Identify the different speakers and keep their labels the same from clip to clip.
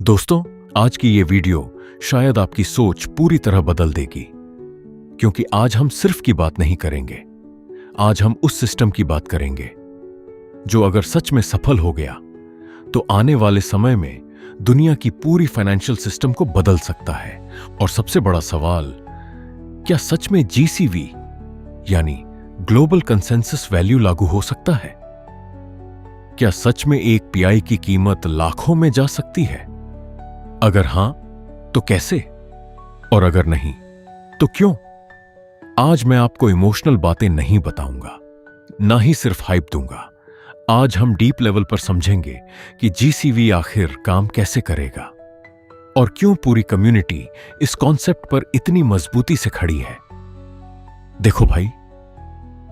Speaker 1: दोस्तों, आज की ये वीडियो शायद आपकी सोच पूरी तरह बदल देगी, क्योंकि आज हम सिर्फ की बात नहीं करेंगे। आज हम उस सिस्टम की बात करेंगे जो अगर सच में सफल हो गया तो आने वाले समय में दुनिया की पूरी फाइनेंशियल सिस्टम को बदल सकता है। और सबसे बड़ा सवाल, क्या सच में जीसीवी यानी ग्लोबल कंसेंसस वैल्यू लागू हो सकता है? क्या सच में एक पीआई की कीमत लाखों में जा सकती है? अगर हां, तो कैसे? और अगर नहीं, तो क्यों? आज मैं आपको इमोशनल बातें नहीं बताऊंगा, ना ही सिर्फ हाइप दूंगा। आज हम डीप लेवल पर समझेंगे कि जीसीवी आखिर काम कैसे करेगा और क्यों पूरी कम्युनिटी इस कॉन्सेप्ट पर इतनी मजबूती से खड़ी है। देखो भाई,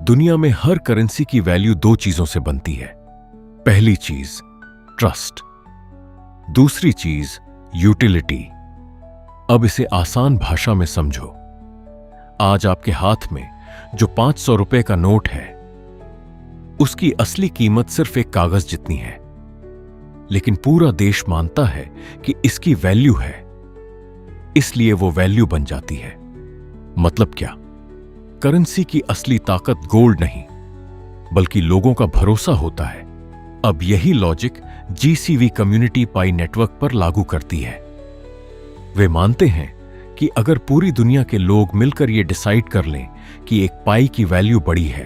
Speaker 1: दुनिया में हर करेंसी की वैल्यू दो चीजों से बनती है। पहली चीज ट्रस्ट, दूसरी चीज यूटिलिटी। अब इसे आसान भाषा में समझो। आज आपके हाथ में जो 500 रुपए का नोट है, उसकी असली कीमत सिर्फ एक कागज जितनी है, लेकिन पूरा देश मानता है कि इसकी वैल्यू है, इसलिए वो वैल्यू बन जाती है। मतलब क्या? करेंसी की असली ताकत गोल्ड नहीं, बल्कि लोगों का भरोसा होता है। अब यही लॉजिक जीसीवी कम्युनिटी पाई नेटवर्क पर लागू करती है। वे मानते हैं कि अगर पूरी दुनिया के लोग मिलकर यह डिसाइड कर लें कि एक पाई की वैल्यू बड़ी है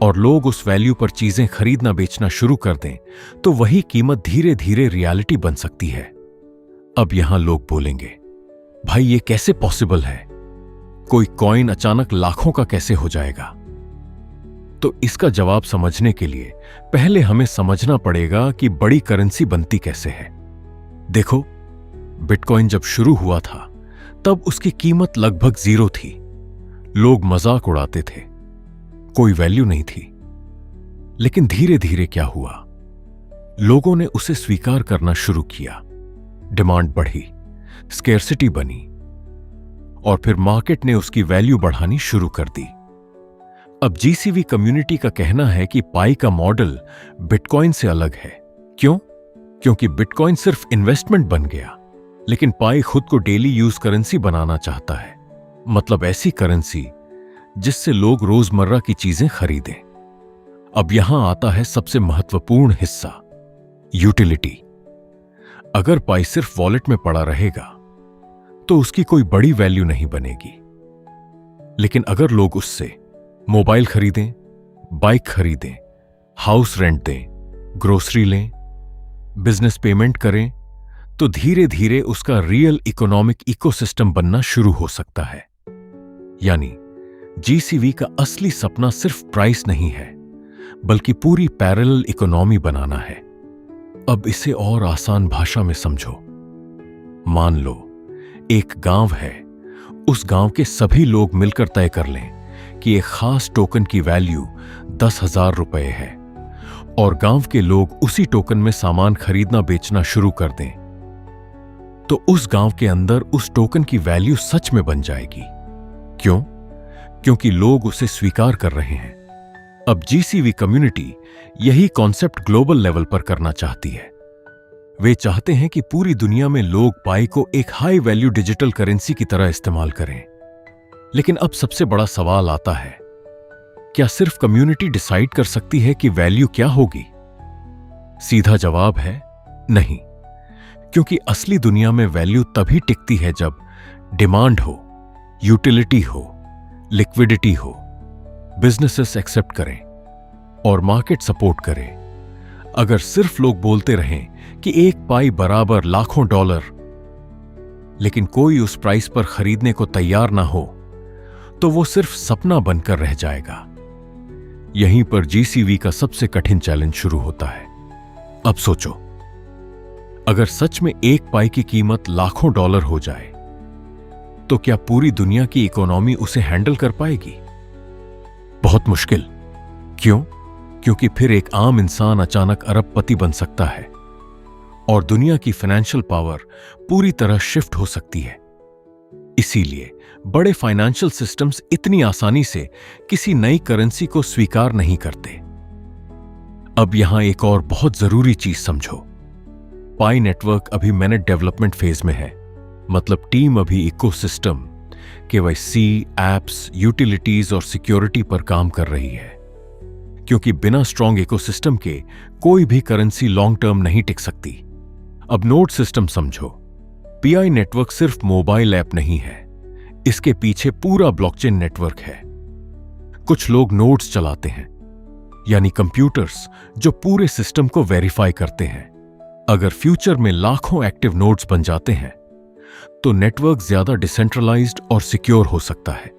Speaker 1: और लोग उस वैल्यू पर चीजें खरीदना बेचना शुरू कर दें, तो वही कीमत धीरे धीरे रियलिटी बन सकती है। अब यहां लोग बोलेंगे, भाई ये कैसे पॉसिबल है? कोई कॉइन अचानक लाखों का कैसे हो जाएगा? तो इसका जवाब समझने के लिए पहले हमें समझना पड़ेगा कि बड़ी करेंसी बनती कैसे है। देखो, बिटकॉइन जब शुरू हुआ था तब उसकी कीमत लगभग 0 थी। लोग मजाक उड़ाते थे, कोई वैल्यू नहीं थी। लेकिन धीरे धीरे क्या हुआ? लोगों ने उसे स्वीकार करना शुरू किया, डिमांड बढ़ी, स्केर्सिटी बनी, और फिर मार्केट ने उसकी वैल्यू बढ़ानी शुरू कर दी। अब जीसीवी कम्युनिटी का कहना है कि पाई का मॉडल बिटकॉइन से अलग है। क्यों? क्योंकि बिटकॉइन सिर्फ इन्वेस्टमेंट बन गया, लेकिन पाई खुद को डेली यूज करेंसी बनाना चाहता है। मतलब ऐसी करेंसी जिससे लोग रोजमर्रा की चीजें खरीदें। अब यहां आता है सबसे महत्वपूर्ण हिस्सा, यूटिलिटी। अगर पाई सिर्फ वॉलेट में पड़ा रहेगा तो उसकी कोई बड़ी वैल्यू नहीं बनेगी। लेकिन अगर लोग उससे मोबाइल खरीदें, बाइक खरीदें, हाउस रेंट दें, ग्रोसरी लें, बिजनेस पेमेंट करें, तो धीरे धीरे उसका रियल इकोनॉमिक इकोसिस्टम बनना शुरू हो सकता है। यानी जीसीवी का असली सपना सिर्फ प्राइस नहीं है, बल्कि पूरी पैरेलल इकोनॉमी बनाना है। अब इसे और आसान भाषा में समझो। मान लो एक गांव है, उस गांव के सभी लोग मिलकर तय कर लें कि एक खास टोकन की वैल्यू 10,000 रुपए है, और गांव के लोग उसी टोकन में सामान खरीदना बेचना शुरू कर दें, तो उस गांव के अंदर उस टोकन की वैल्यू सच में बन जाएगी। क्यों? क्योंकि लोग उसे स्वीकार कर रहे हैं। अब जीसीवी कम्युनिटी यही कॉन्सेप्ट ग्लोबल लेवल पर करना चाहती है। वे चाहते हैं कि पूरी दुनिया में लोग पाई को एक हाई वैल्यू डिजिटल करेंसी की तरह इस्तेमाल करें। लेकिन अब सबसे बड़ा सवाल आता है, क्या सिर्फ कम्युनिटी डिसाइड कर सकती है कि वैल्यू क्या होगी? सीधा जवाब है नहीं, क्योंकि असली दुनिया में वैल्यू तभी टिकती है जब डिमांड हो, यूटिलिटी हो, लिक्विडिटी हो, बिजनेसेस एक्सेप्ट करें और मार्केट सपोर्ट करे। अगर सिर्फ लोग बोलते रहें कि एक पाई बराबर लाखों डॉलर, लेकिन कोई उस प्राइस पर खरीदने को तैयार ना हो, तो वो सिर्फ सपना बनकर रह जाएगा। यहीं पर जीसीवी का सबसे कठिन चैलेंज शुरू होता है। अब सोचो, अगर सच में एक पाई की कीमत लाखों डॉलर हो जाए, तो क्या पूरी दुनिया की इकोनॉमी उसे हैंडल कर पाएगी? बहुत मुश्किल। क्यों? क्योंकि फिर एक आम इंसान अचानक अरबपति बन सकता है और दुनिया की फाइनेंशियल पावर पूरी तरह शिफ्ट हो सकती है। इसीलिए बड़े फाइनेंशियल सिस्टम्स इतनी आसानी से किसी नई करेंसी को स्वीकार नहीं करते। अब यहां एक और बहुत जरूरी चीज समझो। पाई नेटवर्क अभी मैनेज डेवलपमेंट फेज में है, मतलब टीम अभी इकोसिस्टम, केवाईसी, एप्स, यूटिलिटीज और सिक्योरिटी पर काम कर रही है, क्योंकि बिना स्ट्रॉन्ग इकोसिस्टम के कोई भी करेंसी लॉन्ग टर्म नहीं टिक सकती। अब नोड सिस्टम समझो। पीआई नेटवर्क सिर्फ मोबाइल ऐप नहीं है, इसके पीछे पूरा ब्लॉकचेन नेटवर्क है। कुछ लोग नोड्स चलाते हैं, यानी कंप्यूटर्स जो पूरे सिस्टम को वेरीफाई करते हैं। अगर फ्यूचर में लाखों एक्टिव नोड्स बन जाते हैं तो नेटवर्क ज्यादा डिसेंट्रलाइज्ड और सिक्योर हो सकता है,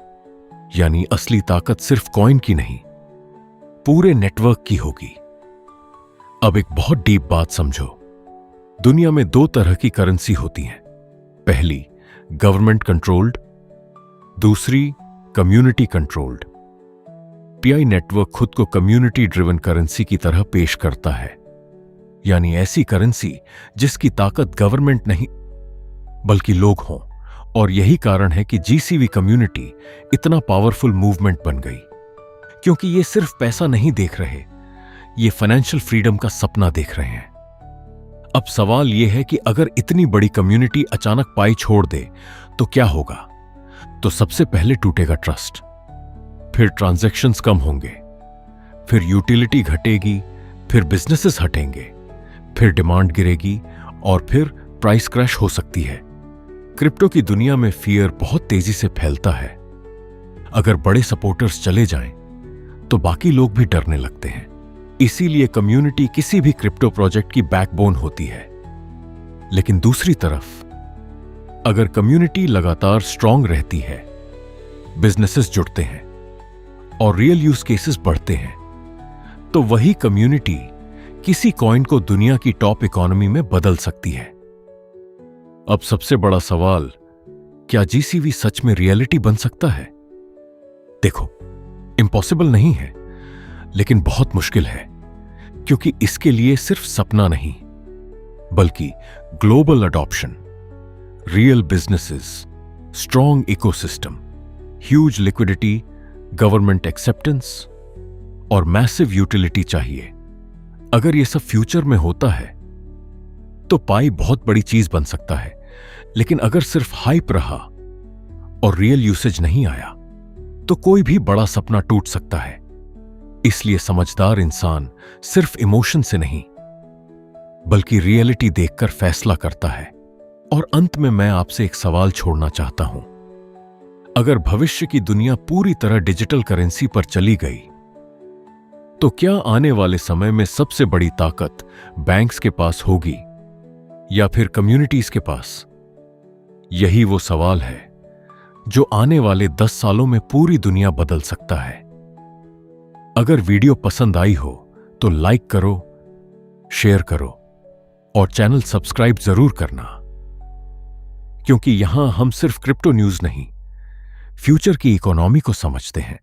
Speaker 1: यानी असली ताकत सिर्फ कॉइन की नहीं, पूरे नेटवर्क की होगी। अब एक बहुत डीप बात समझो। दुनिया में दो तरह की करेंसी होती हैं। पहली गवर्नमेंट कंट्रोल्ड, दूसरी कम्युनिटी कंट्रोल्ड। पीआई नेटवर्क खुद को कम्युनिटी ड्रिवन करेंसी की तरह पेश करता है, यानी ऐसी करेंसी जिसकी ताकत गवर्नमेंट नहीं बल्कि लोग हों। और यही कारण है कि जीसीवी कम्युनिटी इतना पावरफुल मूवमेंट बन गई, क्योंकि ये सिर्फ पैसा नहीं देख रहे, ये फाइनेंशियल फ्रीडम का सपना देख रहे हैं। अब सवाल यह है कि अगर इतनी बड़ी कम्युनिटी अचानक पाई छोड़ दे तो क्या होगा? तो सबसे पहले टूटेगा ट्रस्ट, फिर ट्रांजैक्शंस कम होंगे, फिर यूटिलिटी घटेगी, फिर बिजनेसेस हटेंगे, फिर डिमांड गिरेगी और फिर प्राइस क्रैश हो सकती है। क्रिप्टो की दुनिया में फियर बहुत तेजी से फैलता है। अगर बड़े सपोर्टर्स चले जाएं तो बाकी लोग भी डरने लगते हैं। इसीलिए कम्युनिटी किसी भी क्रिप्टो प्रोजेक्ट की बैकबोन होती है। लेकिन दूसरी तरफ अगर कम्युनिटी लगातार स्ट्रांग रहती है, बिजनेसेस जुड़ते हैं और रियल यूज केसेस बढ़ते हैं, तो वही कम्युनिटी किसी कॉइन को दुनिया की टॉप इकोनॉमी में बदल सकती है। अब सबसे बड़ा सवाल, क्या जीसीवी सच में रियलिटी बन सकता है? देखो, इम्पॉसिबल नहीं है, लेकिन बहुत मुश्किल है, क्योंकि इसके लिए सिर्फ सपना नहीं बल्कि global adoption, real businesses, strong ecosystem, huge liquidity, government acceptance और मैसिव यूटिलिटी चाहिए। अगर यह सब फ्यूचर में होता है तो पाई बहुत बड़ी चीज बन सकता है, लेकिन अगर सिर्फ हाइप रहा और रियल यूसेज नहीं आया तो कोई भी बड़ा सपना टूट सकता है। इसलिए समझदार इंसान सिर्फ इमोशन से नहीं बल्कि रियलिटी देखकर फैसला करता है। और अंत में मैं आपसे एक सवाल छोड़ना चाहता हूं। अगर भविष्य की दुनिया पूरी तरह डिजिटल करेंसी पर चली गई तो क्या आने वाले समय में सबसे बड़ी ताकत बैंक्स के पास होगी या फिर कम्युनिटीज के पास? यही वो सवाल है जो आने वाले 10 सालों में पूरी दुनिया बदल सकता है। अगर वीडियो पसंद आई हो तो लाइक करो, शेयर करो और चैनल सब्सक्राइब जरूर करना, क्योंकि यहां हम सिर्फ क्रिप्टो न्यूज नहीं, फ्यूचर की इकोनॉमी को समझते हैं।